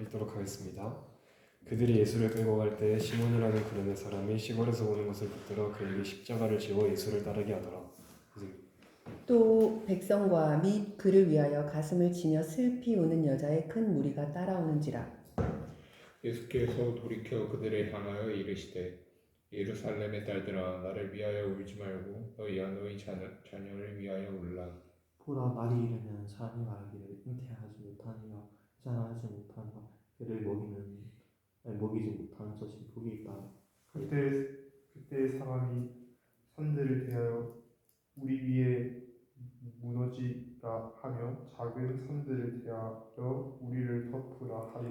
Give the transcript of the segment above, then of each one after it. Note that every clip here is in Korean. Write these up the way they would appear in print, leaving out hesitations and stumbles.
읽도록 하겠습니다. 그들이 예수를 끌고 갈 때 시몬이라는 구레네 사람이 시골에서 오는 것을 붙들어 그에게 십자가를 지워 예수를 따르게 하더라. 또 백성과 및 그를 위하여 가슴을 치며 슬피 우는 여자의 큰 무리가 따라오는지라. 예수께서 돌이켜 그들을 향하여 이르시되 예루살렘의 딸들아 나를 위하여 울지 말고 너희야 너희 자녀를 위하여 울라. 보라 날이 이르면 사람이 말하기를 잉태하지 못하니와 자라나지 못하니와 그를 먹이지 못하는 것이 복이 있다. 그때 사람이 산들을 대하여 우리 위에 무너지라 하며 작은 산들을 대하여 우리를 덮으라 하리.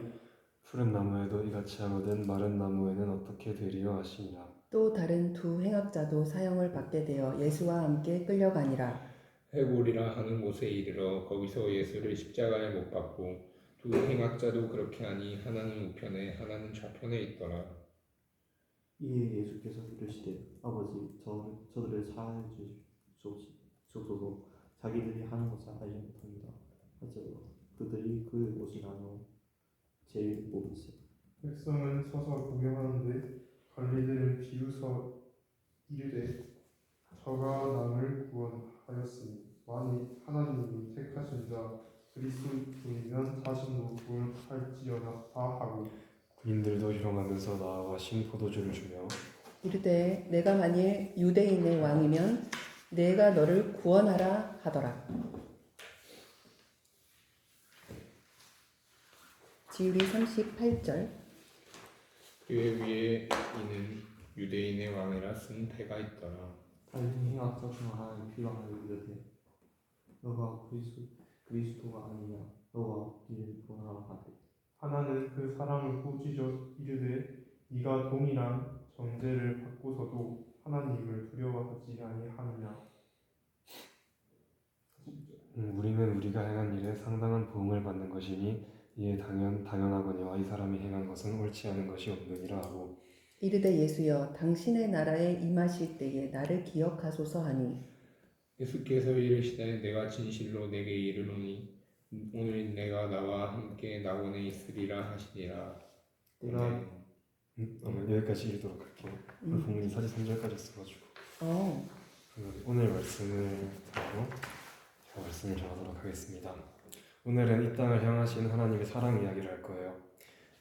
푸른 나무에도 이같이 하거든 마른 나무에는 어떻게 되리요 하시니라. 또 다른 두 행악자도 사형을 받게 되어 예수와 함께 끌려가니라. 해골이라 하는 곳에 이르러 거기서 예수를 십자가에 못 박고 두 행악자도 그렇게 하니 하나는 우편에 하나는 좌편에 있더라. 이에 예수께서 이르시되 아버지 저들을 사하여 주옵소서. 자기들이 하는 것을 알지 못합니다. 어째요 그들이 그 옷을 나누어 제일 뽑으세. 백성은 서서 구경하는데 관리들은 비웃어 이르되 저가 남을 구원하였으니 만일 하나님이 택하신 자 그리스도이면 자신도 구원할지어다 하고 군인들도 희롱하면서 나와 신 포도주를 주며 이르되 내가 만일 유대인의 왕이면 내가 너를 구원하라 하더라. 지율이 38절. 그의 위에 이는 유대인의 왕이라 쓴 패가 있더라. 다른 행악자 중 하나는 비방하여 이르되 너가 그리스도가 아니냐 너가 이를 구원하라 하되 하나는 그 사람을 꾸짖어 이르되 네가 동일한 정죄를 받고서도 하나님을 두려워하지 아니하느냐. 우리는 우리가 행한 일에 상당한 보응을 받는 것이니 이에 당연하거니와 이 사람이 행한 것은 옳지 않은 것이 없느니라 하고 이르되 예수여 당신의 나라에 임하실 때에 나를 기억하소서 하니 예수께서 이르시되 내가 진실로 내게 이르노니 오늘 내가 나와 함께 낙원에 있으리라 하시니라. 내가 여기까지 읽도록 할게요. 본문이 43절까지 있어가지고 오늘 말씀을 바로 제가 말씀을 전하도록 하겠습니다. 오늘은 이 땅을 향하신 하나님의 사랑 이야기를 할 거예요.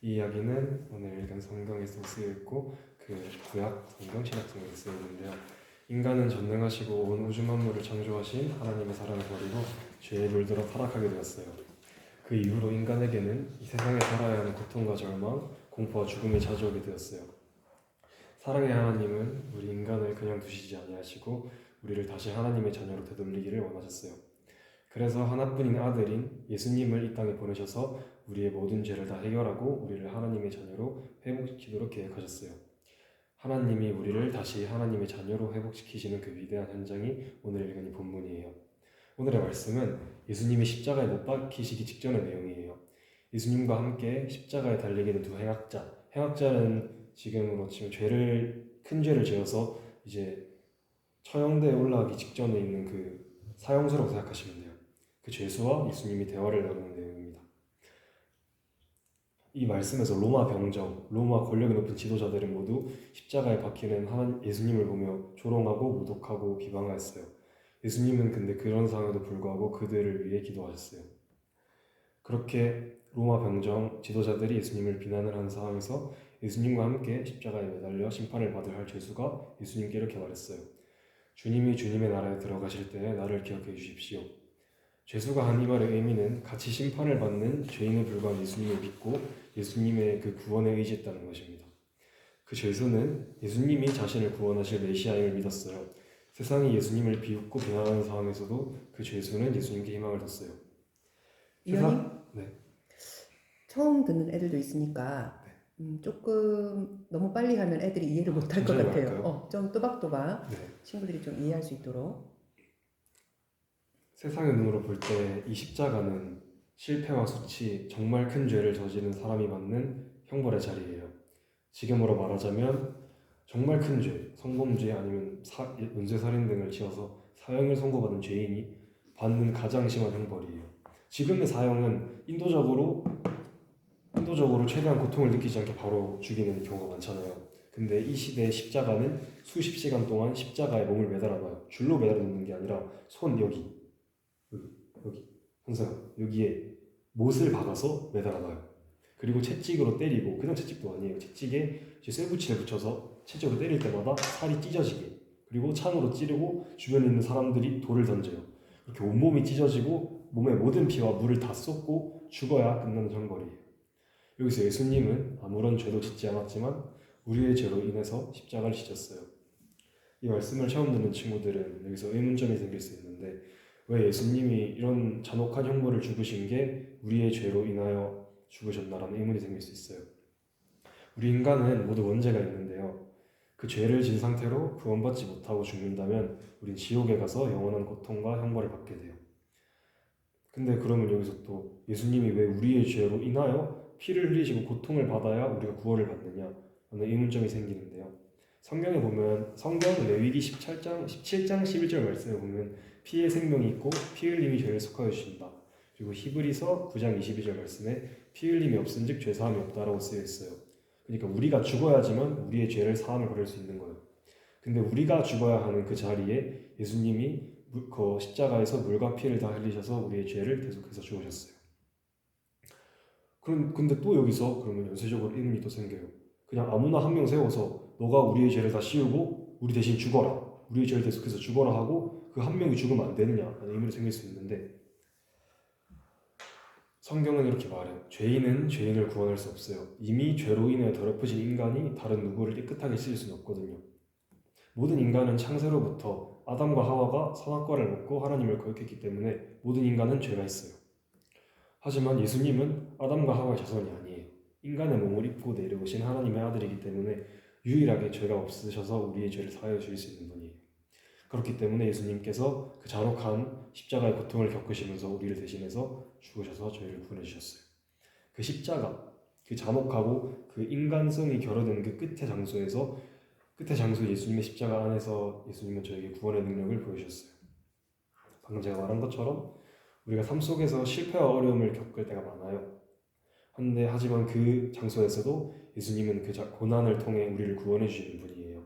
이 이야기는 오늘 읽은 성경에서 쓰여 있고 그 구약 성경, 신약 성경에 쓰여 있는데요. 인간은 전능하시고 온 우주 만물을 창조하신 하나님의 사랑을 버리고 죄에 물들어 타락하게 되었어요. 그 이후로 인간에게는 이 세상에 살아야 하는 고통과 절망, 공포와 죽음이 찾아오게 되었어요. 사랑의 하나님은 우리 인간을 그냥 두시지 아니하시고 우리를 다시 하나님의 자녀로 되돌리기를 원하셨어요. 그래서 하나뿐인 아들인 예수님을 이 땅에 보내셔서 우리의 모든 죄를 다 해결하고 우리를 하나님의 자녀로 회복시키도록 계획하셨어요. 하나님이 우리를 다시 하나님의 자녀로 회복시키시는 그 위대한 현장이 오늘 읽은 이 본문이에요. 오늘의 말씀은 예수님이 십자가에 못 박히시기 직전의 내용이에요. 예수님과 함께 십자가에 달리게 된 두 행악자는 지금으로 치면 큰 죄를 지어서 이제 처형대에 올라가기 직전에 있는 그 사형수라고 생각하시면 돼요. 그 죄수와 예수님이 대화를 나누는 내용입니다. 이 말씀에서 로마 병정, 로마 권력이 높은 지도자들은 모두 십자가에 박히는 예수님을 보며 조롱하고 모독하고 비방하였어요. 예수님은 근데 그런 상황에도 불구하고 그들을 위해 기도하셨어요. 그렇게 로마 병정 지도자들이 예수님을 비난을 하는 상황에서 예수님과 함께 십자가에 매달려 심판을 받을 할 죄수가 예수님께 이렇게 말했어요. 주님이 주님의 나라에 들어가실 때에 나를 기억해 주십시오. 죄수가 한 이 말의 의미는 같이 심판을 받는 죄인에 불과한 예수님을 믿고 예수님의 그 구원에 의지했다는 것입니다. 그 죄수는 예수님이 자신을 구원하실 메시아임을 믿었어요. 세상이 예수님을 비웃고 비난하는 상황에서도 그 죄수는 예수님께 희망을 뒀어요. 위원님? 네. 처음 듣는 애들도 있으니까 조금 너무 빨리 하면 애들이 이해를 못할 것 같아요. 좀 또박또박 친구들이 좀 이해할 수 있도록. 세상의 눈으로 볼 때 이 십자가는 실패와 수치, 정말 큰 죄를 저지른 사람이 받는 형벌의 자리예요. 지금으로 말하자면 정말 큰 죄, 성범죄 아니면 연쇄살인 등을 지어서 사형을 선고받은 죄인이 받는 가장 심한 형벌이에요. 지금의 사형은 인도적으로 의도적으로 최대한 고통을 느끼지 않게 바로 죽이는 경우가 많잖아요. 근데 이 시대의 십자가는 수십 시간 동안 십자가에 몸을 매달아봐요. 줄로 매달아 놓는 게 아니라 손 여기 항상 여기에 못을 박아서 매달아봐요. 그리고 채찍으로 때리고, 그냥 채찍도 아니에요. 채찍에 이제 쇠붙이를 붙여서 채찍으로 때릴 때마다 살이 찢어지게, 그리고 창으로 찌르고 주변에 있는 사람들이 돌을 던져요. 이렇게 온몸이 찢어지고 몸의 모든 피와 물을 다 쏟고 죽어야 끝나는 형벌이에요. 여기서 예수님은 아무런 죄도 짓지 않았지만 우리의 죄로 인해서 십자가를 지셨어요. 이 말씀을 처음 듣는 친구들은 여기서 의문점이 생길 수 있는데, 왜 예수님이 이런 잔혹한 형벌을 죽으신 게 우리의 죄로 인하여 죽으셨나라는 의문이 생길 수 있어요. 우리 인간은 모두 원죄가 있는데요. 그 죄를 진 상태로 구원받지 못하고 죽는다면 우린 지옥에 가서 영원한 고통과 형벌을 받게 돼요. 근데 그러면 여기서 또 예수님이 왜 우리의 죄로 인하여 피를 흘리시고 고통을 받아야 우리가 구원을 받느냐 하는 의문점이 생기는데요. 성경에 보면, 성경 레위기 17장 11절 말씀에 보면 피의 생명이 있고 피 흘림이 죄를 속하여 주신다. 그리고 히브리서 9장 22절 말씀에 피 흘림이 없은즉 죄 사함이 없다라고 쓰여 있어요. 그러니까 우리가 죽어야지만 우리의 죄를 사함을 받을 수 있는 거예요. 근데 우리가 죽어야 하는 그 자리에 예수님이 그 십자가에서 물과 피를 다 흘리셔서 우리의 죄를 대속해서 죽으셨어요. 근데 또 여기서 그러면 연쇄적으로 의문이 또 생겨요. 그냥 아무나 한 명 세워서 너가 우리의 죄를 다 씌우고 우리 대신 죽어라, 우리의 죄를 대속해서 죽어라 하고 그 한 명이 죽으면 안 되느냐 하는 의문이 생길 수 있는데, 성경은 이렇게 말해요. 죄인은 죄인을 구원할 수 없어요. 이미 죄로 인해 더럽혀진 인간이 다른 누구를 깨끗하게 씻을 수는 없거든요. 모든 인간은 창세로부터 아담과 하와가 선악과를 먹고 하나님을 거역했기 때문에 모든 인간은 죄가 있어요. 하지만 예수님은 아담과 하와의 자손이 아니에요. 인간의 몸을 입고 내려오신 하나님의 아들이기 때문에 유일하게 죄가 없으셔서 우리의 죄를 사하여 주실 수 있는 분이에요. 그렇기 때문에 예수님께서 그 잔혹한 십자가의 고통을 겪으시면서 우리를 대신해서 죽으셔서 저희를 구원해 주셨어요. 그 십자가, 그 잔혹하고 그 인간성이 결여된 그 끝의 장소에서, 끝의 장소 예수님의 십자가 안에서 예수님은 저에게 구원의 능력을 보여주셨어요. 방금 제가 말한 것처럼 우리가 삶 속에서 실패와 어려움을 겪을 때가 많아요. 하지만 그 장소에서도 예수님은 그 고난을 통해 우리를 구원해 주시는 분이에요.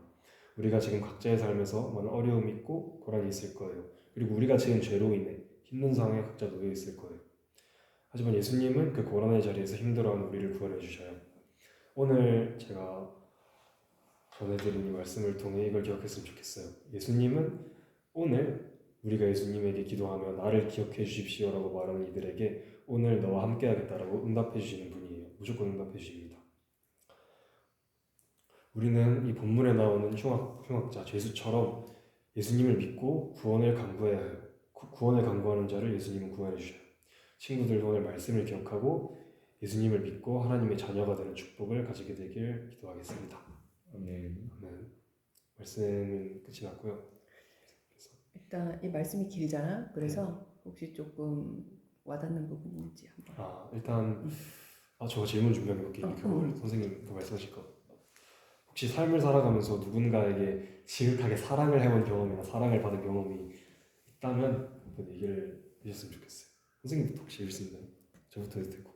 우리가 지금 각자의 삶에서 많은 어려움이 있고 고난이 있을 거예요. 그리고 우리가 지은 죄로 인해 힘든 상황에 각자 놓여 있을 거예요. 하지만 예수님은 그 고난의 자리에서 힘들어하는 우리를 구원해 주셔요. 오늘 제가 전해드린 이 말씀을 통해 이걸 기억했으면 좋겠어요. 예수님은 오늘 우리가 예수님에게 기도하며 나를 기억해 주십시오라고 말하는 이들에게 오늘 너와 함께 하겠다라고 응답해 주시는 분이에요. 무조건 응답해 주십니다. 우리는 이 본문에 나오는 흉악자 죄수처럼 예수님을 믿고 구원을 간구해야 해요. 구원을 간구하는 자를 예수님은 구원해 주셔요. 친구들도 오늘 말씀을 기억하고 예수님을 믿고 하나님의 자녀가 되는 축복을 가지게 되길 기도하겠습니다. 아멘. 말씀은 끝이 났고요. 일단 이 말씀이 길잖아. 그래서 혹시 조금 와닿는 부분이 있는지 한번. 일단 저 질문 준비한 것 있는데 선생님 그 말씀하실 거. 혹시 삶을 살아가면서 누군가에게 지극하게 사랑을 해본 경험이나 사랑을 받은 경험이 있다면 한번 얘기를 해주셨으면 좋겠어요. 선생님부터 혹시 해줄 수 있나요? 저부터 해도 되고.